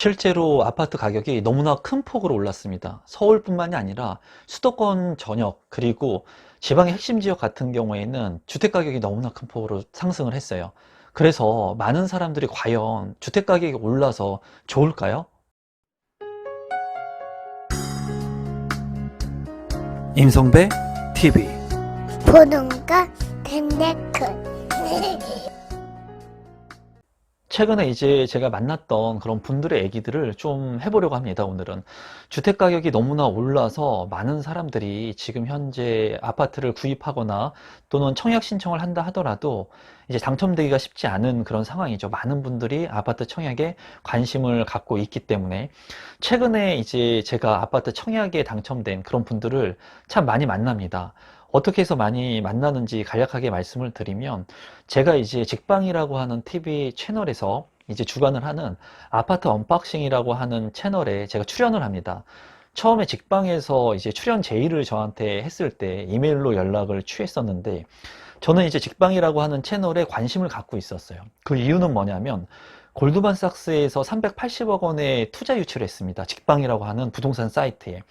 실제로 아파트 가격이 너무나 큰 폭으로 올랐습니다. 서울뿐만이 아니라 수도권 전역 그리고 지방의 핵심 지역 같은 경우에는 주택 가격이 너무나 큰 폭으로 상승을 했어요. 그래서 많은 사람들이 과연 주택 가격이 올라서 좋을까요? 임성배 TV. 보동과 댄데크. 최근에 이제 제가 만났던 그런 분들의 얘기들을 좀 해보려고 합니다. 오늘은 주택 가격이 너무나 올라서 많은 사람들이 지금 현재 아파트를 구입하거나 또는 청약 신청을 한다 하더라도 이제 당첨되기가 쉽지 않은 그런 상황이죠. 많은 분들이 아파트 청약에 관심을 갖고 있기 때문에 최근에 이제 제가 아파트 청약에 당첨된 그런 분들을 참 많이 만납니다. 어떻게 해서 많이 만나는지 간략하게 말씀을 드리면, 제가 이제 직방이라고 하는 TV 채널에서 이제 주관을 하는 아파트 언박싱이라고 하는 채널에 제가 출연을 합니다. 처음에 직방에서 이제 출연 제의를 저한테 했을 때 이메일로 연락을 취했었는데, 저는 이제 직방이라고 하는 채널에 관심을 갖고 있었어요. 그 이유는 뭐냐면, 골드만삭스에서 380억 원의 투자 유치를 했습니다. 직방이라고 하는 부동산 사이트에.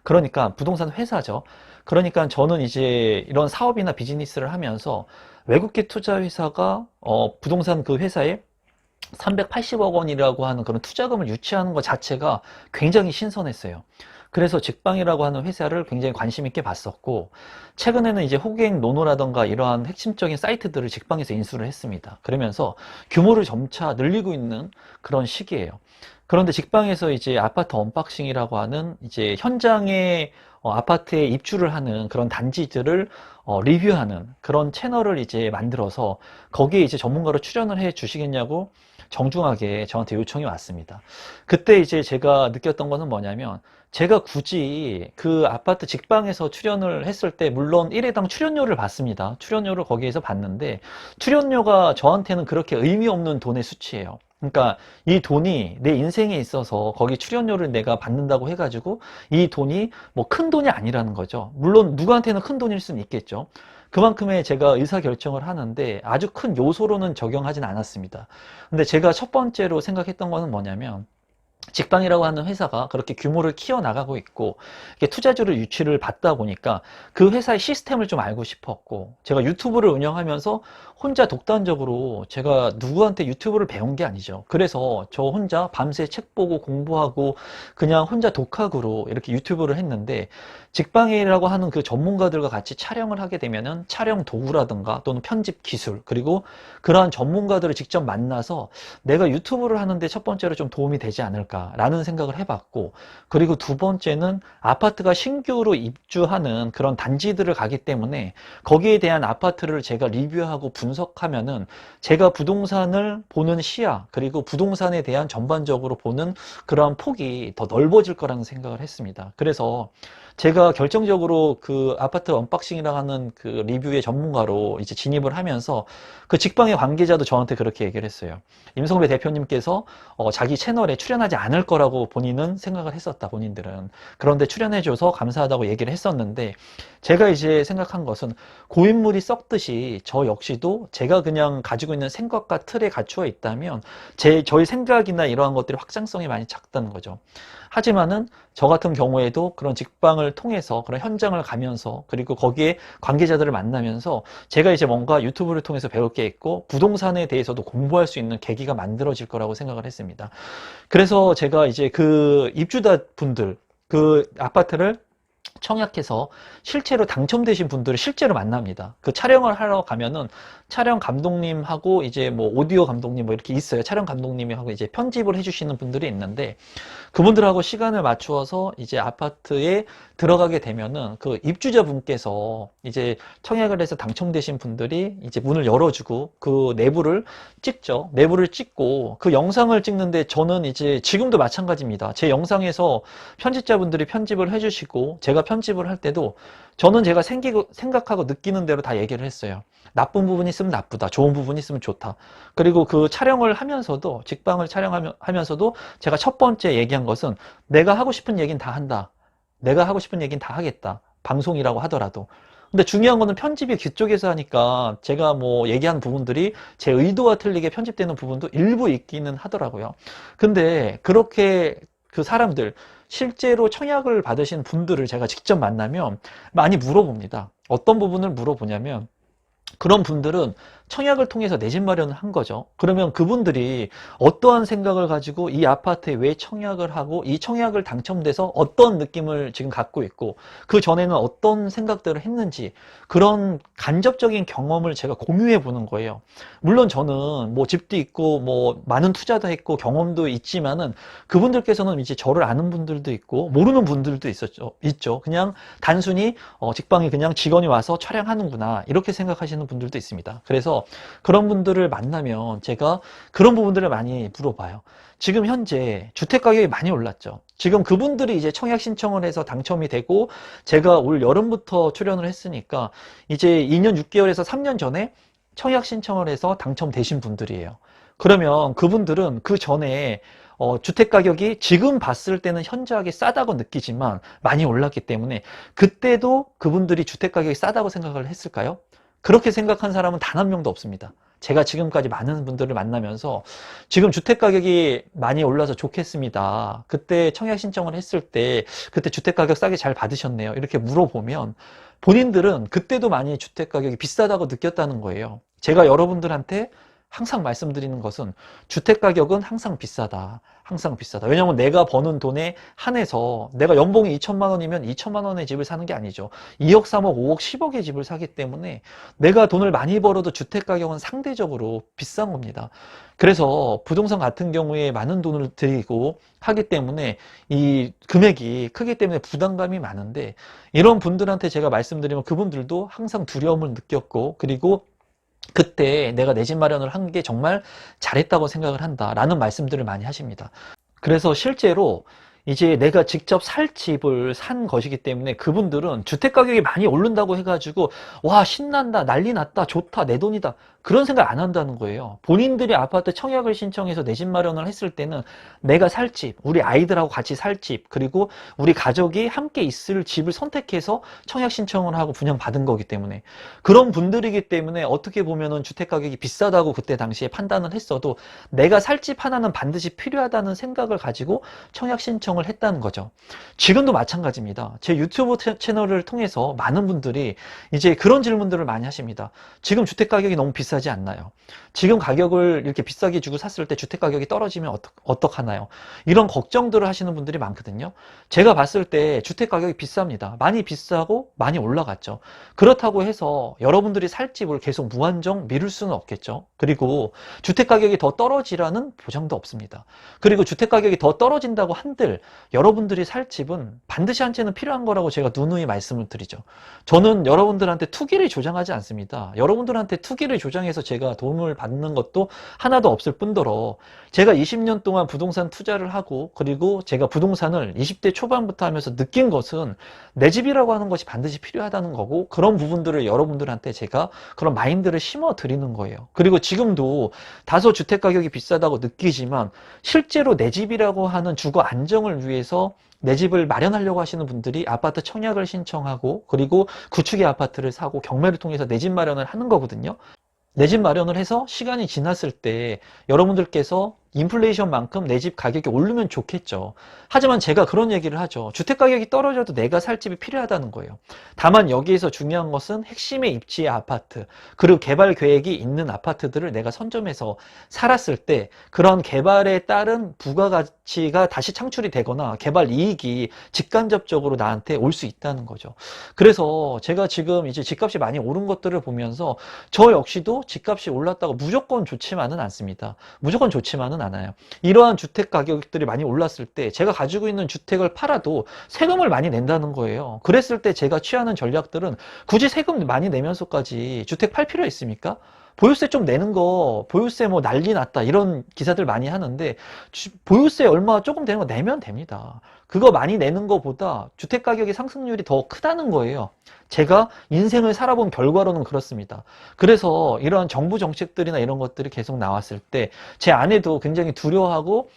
그러니까 부동산 회사죠. 그러니까 저는 이제 이런 사업이나 비즈니스를 하면서 외국계 투자 회사가 부동산 그 회사에 380억 원이라고 하는 그런 투자금을 유치하는 것 자체가 굉장히 신선했어요. 그래서 직방이라고 하는 회사를 굉장히 관심 있게 봤었고, 최근에는 이제 호갱 노노라던가 이러한 핵심적인 사이트들을 직방에서 인수를 했습니다. 그러면서 규모를 점차 늘리고 있는 그런 시기예요. 그런데 직방에서 이제 아파트 언박싱이라고 하는 이제 현장에 아파트에 입주를 하는 그런 단지들을 리뷰하는 그런 채널을 이제 만들어서 거기에 이제 전문가로 출연을 해 주시겠냐고 정중하게 저한테 요청이 왔습니다. 그때 이제 제가 느꼈던 거는 뭐냐면, 제가 굳이 그 아파트 직방에서 출연을 했을 때 물론 1회당 출연료를 받습니다. 출연료를 거기에서 받는데 출연료가 저한테는 그렇게 의미 없는 돈의 수치예요. 그러니까 이 돈이 내 인생에 있어서 거기 출연료를 내가 받는다고 해가지고 이 돈이 뭐 큰 돈이 아니라는 거죠. 물론 누구한테는 큰 돈일 수는 있겠죠. 그만큼의 제가 의사결정을 하는데 아주 큰 요소로는 적용하진 않았습니다. 근데 제가 첫 번째로 생각했던 거는 뭐냐면, 직방이라고 하는 회사가 그렇게 규모를 키워나가고 있고 이렇게 투자주를 유치를 받다 보니까 그 회사의 시스템을 좀 알고 싶었고, 제가 유튜브를 운영하면서 혼자 독단적으로 제가 누구한테 유튜브를 배운 게 아니죠. 그래서 저 혼자 밤새 책 보고 공부하고 그냥 혼자 독학으로 이렇게 유튜브를 했는데, 직방이라고 하는 그 전문가들과 같이 촬영을 하게 되면은 촬영 도구라든가 또는 편집 기술, 그리고 그러한 전문가들을 직접 만나서 내가 유튜브를 하는데 첫 번째로 좀 도움이 되지 않을까라는 생각을 해봤고, 그리고 두 번째는 아파트가 신규로 입주하는 그런 단지들을 가기 때문에 거기에 대한 아파트를 제가 리뷰하고 분석하면은 제가 부동산을 보는 시야, 그리고 부동산에 대한 전반적으로 보는 그러한 폭이 더 넓어질 거라는 생각을 했습니다. 그래서 제가 결정적으로 그 아파트 언박싱이라고 하는 그 리뷰의 전문가로 이제 진입을 하면서 그 직방의 관계자도 저한테 그렇게 얘기를 했어요. 임성배 대표님께서 자기 채널에 출연하지 않을 거라고 본인은 생각을 했었다, 본인들은. 그런데 출연해줘서 감사하다고 얘기를 했었는데, 제가 이제 생각한 것은 고인물이 썩듯이 저 역시도 제가 그냥 가지고 있는 생각과 틀에 갖추어 있다면 저의 생각이나 이러한 것들이 확장성이 많이 작다는 거죠. 하지만은 저 같은 경우에도 그런 직방을 통해서 그런 현장을 가면서 그리고 거기에 관계자들을 만나면서 제가 이제 뭔가 유튜브를 통해서 배울 게 있고 부동산에 대해서도 공부할 수 있는 계기가 만들어질 거라고 생각을 했습니다. 그래서 제가 이제 그 입주자 분들, 그 아파트를 청약해서 실제로 당첨되신 분들을 실제로 만납니다. 그 촬영을 하러 가면은 촬영 감독님하고 이제 뭐 오디오 감독님 뭐 이렇게 있어요. 촬영 감독님이 하고 이제 편집을 해주시는 분들이 있는데, 그분들하고 시간을 맞추어서 이제 아파트에 들어가게 되면은 그 입주자분께서 이제 청약을 해서 당첨되신 분들이 이제 문을 열어주고 그 내부를 찍죠. 내부를 찍고 그 영상을 찍는데 저는 이제 지금도 마찬가지입니다. 제 영상에서 편집자분들이 편집을 해주시고 제가 편집을 할 때도 저는 제가 생각하고 느끼는 대로 다 얘기를 했어요. 나쁜 부분이 있으면 나쁘다, 좋은 부분이 있으면 좋다. 그리고 그 촬영을 하면서도, 직방을 촬영하면서도 제가 첫 번째 얘기한 것은 내가 하고 싶은 얘기는 다 한다. 내가 하고 싶은 얘기는 다 하겠다. 방송이라고 하더라도. 근데 중요한 거는 편집이 그쪽에서 하니까 제가 뭐 얘기한 부분들이 제 의도와 틀리게 편집되는 부분도 일부 있기는 하더라고요. 근데 그렇게 그 사람들, 실제로 청약을 받으신 분들을 제가 직접 만나면 많이 물어봅니다. 어떤 부분을 물어보냐면, 그런 분들은 청약을 통해서 내 집 마련을 한 거죠. 그러면 그분들이 어떠한 생각을 가지고 이 아파트에 왜 청약을 하고 이 청약을 당첨돼서 어떤 느낌을 지금 갖고 있고 그 전에는 어떤 생각들을 했는지, 그런 간접적인 경험을 제가 공유해 보는 거예요. 물론 저는 뭐 집도 있고 뭐 많은 투자도 했고 경험도 있지만은, 그분들께서는 이제 저를 아는 분들도 있고 모르는 분들도 있죠. 그냥 단순히 직방에 그냥 직원이 와서 촬영하는구나 이렇게 생각하시는 분들도 있습니다. 그래서 그런 분들을 만나면 제가 그런 부분들을 많이 물어봐요. 지금 현재 주택 가격이 많이 올랐죠. 지금 그분들이 이제 청약 신청을 해서 당첨이 되고, 제가 올 여름부터 출연을 했으니까 이제 2년 6개월에서 3년 전에 청약 신청을 해서 당첨되신 분들이에요. 그러면 그분들은 그 전에 주택 가격이 지금 봤을 때는 현저하게 싸다고 느끼지만 많이 올랐기 때문에, 그때도 그분들이 주택 가격이 싸다고 생각을 했을까요? 그렇게 생각한 사람은 단 한 명도 없습니다. 제가 지금까지 많은 분들을 만나면서 지금 주택 가격이 많이 올라서 좋겠습니다. 그때 청약 신청을 했을 때 그때 주택 가격 싸게 잘 받으셨네요. 이렇게 물어보면 본인들은 그때도 많이 주택 가격이 비싸다고 느꼈다는 거예요. 제가 여러분들한테 항상 말씀드리는 것은, 주택 가격은 항상 비싸다. 항상 비싸다. 왜냐하면 내가 버는 돈에 한해서, 내가 연봉이 2천만 원이면 2천만 원의 집을 사는 게 아니죠. 2억, 3억, 5억, 10억의 집을 사기 때문에 내가 돈을 많이 벌어도 주택 가격은 상대적으로 비싼 겁니다. 그래서 부동산 같은 경우에 많은 돈을 들이고 하기 때문에 이 금액이 크기 때문에 부담감이 많은데, 이런 분들한테 제가 말씀드리면 그분들도 항상 두려움을 느꼈고, 그리고 그때 내가 내 집 마련을 한 게 정말 잘했다고 생각을 한다라는 말씀들을 많이 하십니다. 그래서 실제로 이제 내가 직접 살 집을 산 것이기 때문에 그분들은 주택 가격이 많이 오른다고 해가지고 와 신난다, 난리 났다, 좋다, 내 돈이다, 그런 생각 안 한다는 거예요. 본인들이 아파트 청약을 신청해서 내 집 마련을 했을 때는 내가 살 집, 우리 아이들하고 같이 살 집, 그리고 우리 가족이 함께 있을 집을 선택해서 청약 신청을 하고 분양받은 거기 때문에, 그런 분들이기 때문에 어떻게 보면은 주택 가격이 비싸다고 그때 당시에 판단을 했어도 내가 살 집 하나는 반드시 필요하다는 생각을 가지고 청약 신청을 했다는 거죠. 지금도 마찬가지입니다. 제 유튜브 채널을 통해서 많은 분들이 이제 그런 질문들을 많이 하십니다. 지금 주택 가격이 너무 비싸지 않나요? 지금 가격을 이렇게 비싸게 주고 샀을 때 주택 가격이 떨어지면 어떡하나요? 이런 걱정들을 하시는 분들이 많거든요. 제가 봤을 때 주택 가격이 비쌉니다. 많이 비싸고 많이 올라갔죠. 그렇다고 해서 여러분들이 살 집을 계속 무한정 미룰 수는 없겠죠. 그리고 주택 가격이 더 떨어지라는 보장도 없습니다. 그리고 주택 가격이 더 떨어진다고 한들 여러분들이 살 집은 반드시 한 채는 필요한 거라고 제가 누누이 말씀을 드리죠. 저는 여러분들한테 투기를 조장하지 않습니다. 여러분들한테 투기를 조장해서 제가 도움을 받는 것도 하나도 없을 뿐더러, 제가 20년 동안 부동산 투자를 하고, 그리고 제가 부동산을 20대 초반부터 하면서 느낀 것은 내 집이라고 하는 것이 반드시 필요하다는 거고, 그런 부분들을 여러분들한테 제가 그런 마인드를 심어 드리는 거예요. 그리고 지금도 다소 주택 가격이 비싸다고 느끼지만 실제로 내 집이라고 하는 주거 안정을 위해서 내 집을 마련하려고 하시는 분들이 아파트 청약을 신청하고, 그리고 구축의 아파트를 사고 경매를 통해서 내 집 마련을 하는 거거든요. 내 집 마련을 해서 시간이 지났을 때 여러분들께서 인플레이션만큼 내 집 가격이 오르면 좋겠죠. 하지만 제가 그런 얘기를 하죠. 주택 가격이 떨어져도 내가 살 집이 필요하다는 거예요. 다만 여기에서 중요한 것은 핵심의 입지의 아파트, 그리고 개발 계획이 있는 아파트들을 내가 선점해서 살았을 때 그런 개발에 따른 부가가치가 다시 창출이 되거나 개발 이익이 직간접적으로 나한테 올 수 있다는 거죠. 그래서 제가 지금 이제 집값이 많이 오른 것들을 보면서 저 역시도 집값이 올랐다고 무조건 좋지만은 않습니다. 무조건 좋지만은 않아요. 이러한 주택 가격들이 많이 올랐을 때 제가 가지고 있는 주택을 팔아도 세금을 많이 낸다는 거예요. 그랬을 때 제가 취하는 전략들은, 굳이 세금 많이 내면서까지 주택 팔 필요 있습니까? 보유세 좀 내는 거, 보유세 뭐 난리 났다 이런 기사들 많이 하는데, 보유세 얼마 조금 되는 거 내면 됩니다. 그거 많이 내는 것보다 주택 가격의 상승률이 더 크다는 거예요. 제가 인생을 살아본 결과로는 그렇습니다. 그래서 이러한 정부 정책들이나 이런 것들이 계속 나왔을 때 제 아내도 굉장히 두려워하고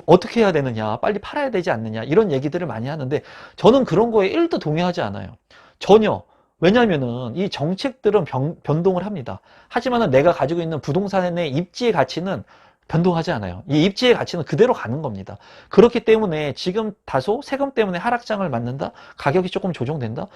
어떻게 해야 되느냐, 빨리 팔아야 되지 않느냐 이런 얘기들을 많이 하는데, 저는 그런 거에 1도 동의하지 않아요. 전혀. 왜냐하면은 이 정책들은 변동을 합니다. 하지만은 내가 가지고 있는 부동산의 입지의 가치는 변동하지 않아요. 이 입지의 가치는 그대로 가는 겁니다. 그렇기 때문에 지금 다소 세금 때문에 하락장을 맞는다? 가격이 조금 조정된다?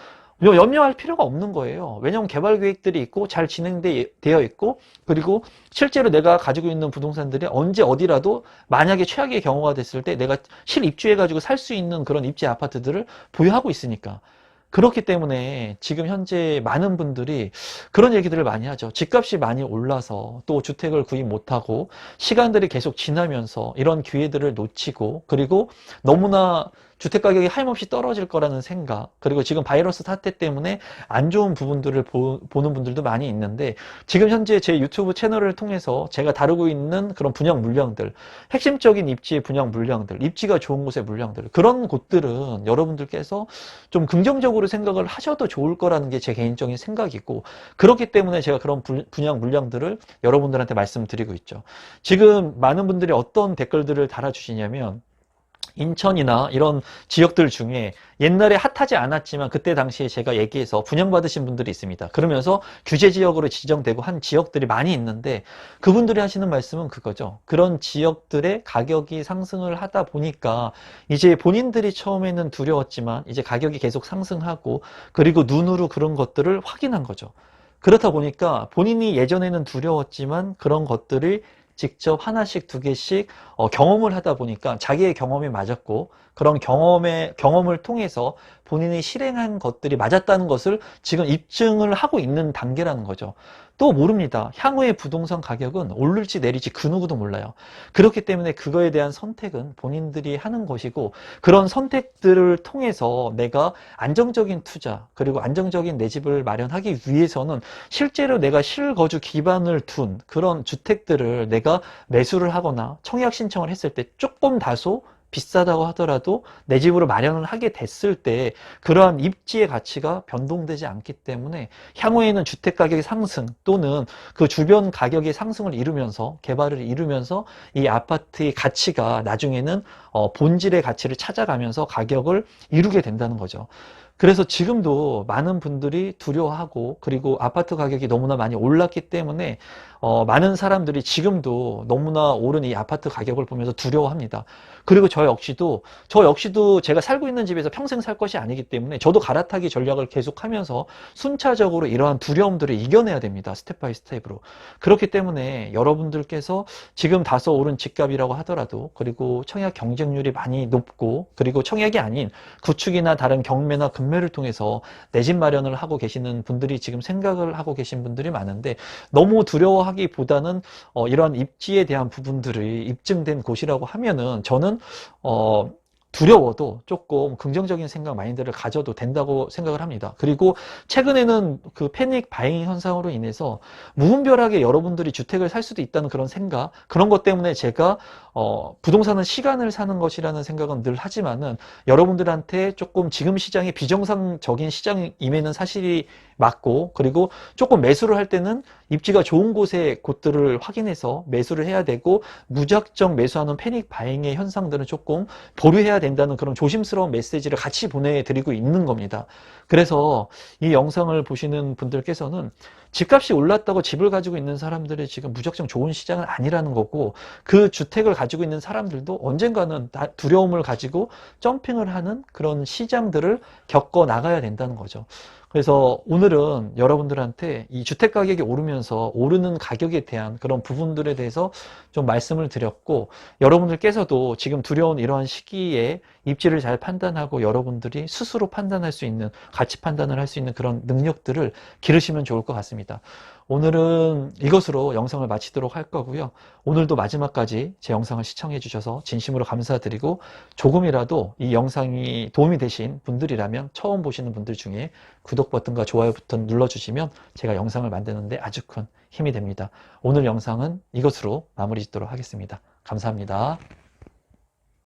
염려할 필요가 없는 거예요. 왜냐하면 개발 계획들이 있고 잘 진행되어 있고, 그리고 실제로 내가 가지고 있는 부동산들이 언제 어디라도 만약에 최악의 경우가 됐을 때 내가 실입주해가지고 살 수 있는 그런 입지 아파트들을 보유하고 있으니까. 그렇기 때문에 지금 현재 많은 분들이 그런 얘기들을 많이 하죠. 집값이 많이 올라서 또 주택을 구입 못하고 시간들이 계속 지나면서 이런 기회들을 놓치고, 그리고 너무나 주택 가격이 하염없이 떨어질 거라는 생각, 그리고 지금 바이러스 사태 때문에 안 좋은 부분들을 보는 분들도 많이 있는데, 지금 현재 제 유튜브 채널을 통해서 제가 다루고 있는 그런 분양 물량들, 핵심적인 입지의 분양 물량들, 입지가 좋은 곳의 물량들, 그런 곳들은 여러분들께서 좀 긍정적으로 생각을 하셔도 좋을 거라는 게 제 개인적인 생각이고, 그렇기 때문에 제가 그런 분양 물량들을 여러분들한테 말씀드리고 있죠. 지금 많은 분들이 어떤 댓글들을 달아주시냐면, 인천이나 이런 지역들 중에 옛날에 핫하지 않았지만 그때 당시에 제가 얘기해서 분양받으신 분들이 있습니다. 그러면서 규제 지역으로 지정되고 한 지역들이 많이 있는데, 그분들이 하시는 말씀은 그거죠. 그런 지역들의 가격이 상승을 하다 보니까 이제 본인들이 처음에는 두려웠지만 이제 가격이 계속 상승하고, 그리고 눈으로 그런 것들을 확인한 거죠. 그렇다 보니까 본인이 예전에는 두려웠지만 그런 것들을 직접 하나씩 두 개씩 경험을 하다 보니까 자기의 경험이 맞았고, 그런 경험을 통해서 본인이 실행한 것들이 맞았다는 것을 지금 입증을 하고 있는 단계라는 거죠. 또 모릅니다. 향후의 부동산 가격은 오를지 내릴지 그 누구도 몰라요. 그렇기 때문에 그거에 대한 선택은 본인들이 하는 것이고, 그런 선택들을 통해서 내가 안정적인 투자, 그리고 안정적인 내 집을 마련하기 위해서는 실제로 내가 실거주 기반을 둔 그런 주택들을 내가 매수를 하거나 청약 신청을 했을 때 조금 다소 비싸다고 하더라도 내 집으로 마련을 하게 됐을 때 그러한 입지의 가치가 변동되지 않기 때문에 향후에는 주택 가격의 상승 또는 그 주변 가격의 상승을 이루면서, 개발을 이루면서 이 아파트의 가치가 나중에는 본질의 가치를 찾아가면서 가격을 이루게 된다는 거죠. 그래서 지금도 많은 분들이 두려워하고, 그리고 아파트 가격이 너무나 많이 올랐기 때문에 많은 사람들이 지금도 너무나 오른 이 아파트 가격을 보면서 두려워합니다. 그리고 저 역시도 제가 살고 있는 집에서 평생 살 것이 아니기 때문에 저도 갈아타기 전략을 계속하면서 순차적으로 이러한 두려움들을 이겨내야 됩니다. 스텝 바이 스텝으로. 그렇기 때문에 여러분들께서 지금 다소 오른 집값이라고 하더라도, 그리고 청약 경쟁률이 많이 높고, 그리고 청약이 아닌 구축이나 다른 경매나 금매를 통해서 내 집 마련을 하고 계시는 분들이 지금 생각을 하고 계신 분들이 많은데, 너무 두려워하기보다는 이러한 입지에 대한 부분들이 입증된 곳이라고 하면은 저는 두려워도 조금 긍정적인 생각 마인드를 가져도 된다고 생각을 합니다. 그리고 최근에는 그 패닉 바잉 현상으로 인해서 무분별하게 여러분들이 주택을 살 수도 있다는 그런 생각, 그런 것 때문에 제가 부동산은 시간을 사는 것이라는 생각은 늘 하지만은, 여러분들한테 조금 지금 시장이 비정상적인 시장임에는 사실이 맞고, 그리고 조금 매수를 할 때는 입지가 좋은 곳의 곳들을 확인해서 매수를 해야 되고, 무작정 매수하는 패닉 바잉의 현상들은 조금 보류해야 된다는 그런 조심스러운 메시지를 같이 보내드리고 있는 겁니다. 그래서 이 영상을 보시는 분들께서는 집값이 올랐다고 집을 가지고 있는 사람들이 지금 무작정 좋은 시장은 아니라는 거고, 그 주택을 가지고 있는 사람들도 언젠가는 두려움을 가지고 점핑을 하는 그런 시장들을 겪어 나가야 된다는 거죠. 그래서 오늘은 여러분들한테 이 주택 가격이 오르면서 오르는 가격에 대한 그런 부분들에 대해서 좀 말씀을 드렸고, 여러분들께서도 지금 두려운 이러한 시기에 입지를 잘 판단하고 여러분들이 스스로 판단할 수 있는, 가치 판단을 할 수 있는 그런 능력들을 기르시면 좋을 것 같습니다. 오늘은 이것으로 영상을 마치도록 할 거고요. 오늘도 마지막까지 제 영상을 시청해 주셔서 진심으로 감사드리고, 조금이라도 이 영상이 도움이 되신 분들이라면 처음 보시는 분들 중에 구독 버튼과 좋아요 버튼 눌러주시면 제가 영상을 만드는데 아주 큰 힘이 됩니다. 오늘 영상은 이것으로 마무리 짓도록 하겠습니다. 감사합니다.